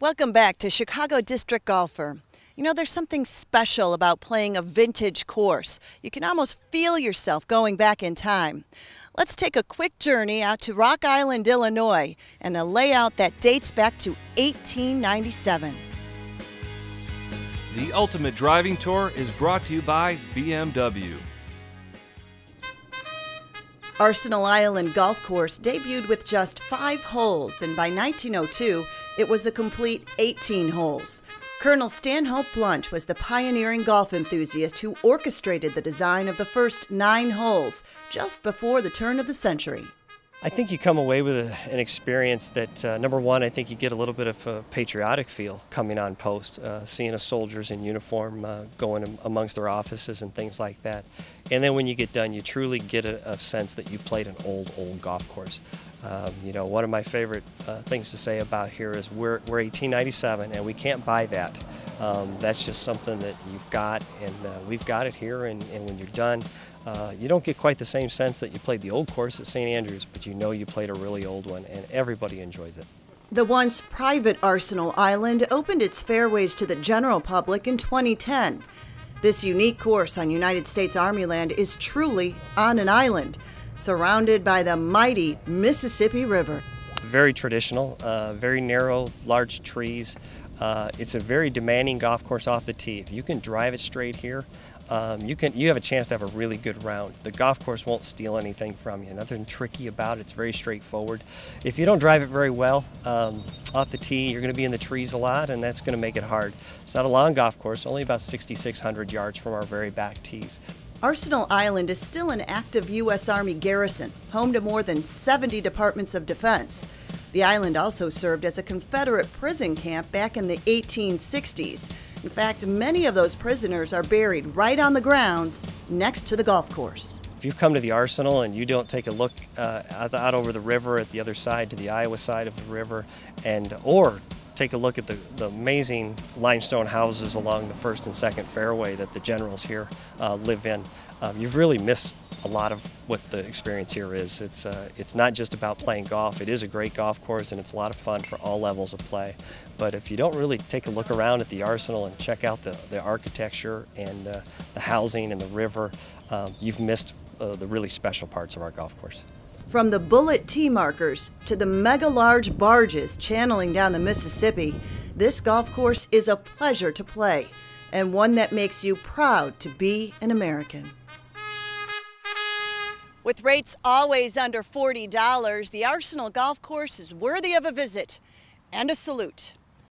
Welcome back to Chicago District Golfer. You know, there's something special about playing a vintage course. You can almost feel yourself going back in time. Let's take a quick journey out to Rock Island, Illinois, and a layout that dates back to 1897. The Ultimate Driving Tour is brought to you by BMW. Arsenal Island Golf Course debuted with just 5 holes, and by 1902, it was a complete 18 holes. Colonel Stanhope Blunt was the pioneering golf enthusiast who orchestrated the design of the first 9 holes just before the turn of the century. I think you come away with an experience that, number one, I think you get a little bit of a patriotic feel coming on post, seeing soldiers in uniform going amongst their offices and things like that. And then when you get done, you truly get a sense that you played an old golf course. You know, one of my favorite things to say about here is we're 1897 and we can't buy that. That's just something that you've got, and we've got it here, and when you're done, you don't get quite the same sense that you played the old course at St. Andrews, but you know you played a really old one, and everybody enjoys it. The once private Arsenal Island opened its fairways to the general public in 2010. This unique course on United States Army land is truly on an island, surrounded by the mighty Mississippi River. Very traditional, very narrow, large trees. It's a very demanding golf course off the tee. If you can drive it straight here, you have a chance to have a really good round. The golf course won't steal anything from you. Nothing tricky about it. It's very straightforward. If you don't drive it very well off the tee, you're going to be in the trees a lot, and that's going to make it hard. It's not a long golf course, only about 6,600 yards from our very back tees. Arsenal Island is still an active U.S. Army garrison, home to more than 70 departments of defense. The island also served as a Confederate prison camp back in the 1860s. In fact, many of those prisoners are buried right on the grounds next to the golf course. If you come to the Arsenal and you don't take a look out over the river at the other side, to the Iowa side of the river, or take a look at the amazing limestone houses along the first and second fairway that the generals here live in, you've really missed a lot of what the experience here is. It's not just about playing golf. It is a great golf course, and it's a lot of fun for all levels of play. But if you don't really take a look around at the Arsenal and check out the architecture and the housing and the river, you've missed the really special parts of our golf course. From the bullet tee markers to the mega-large barges channeling down the Mississippi, this golf course is a pleasure to play, and one that makes you proud to be an American. With rates always under $40, the Arsenal Golf Course is worthy of a visit and a salute.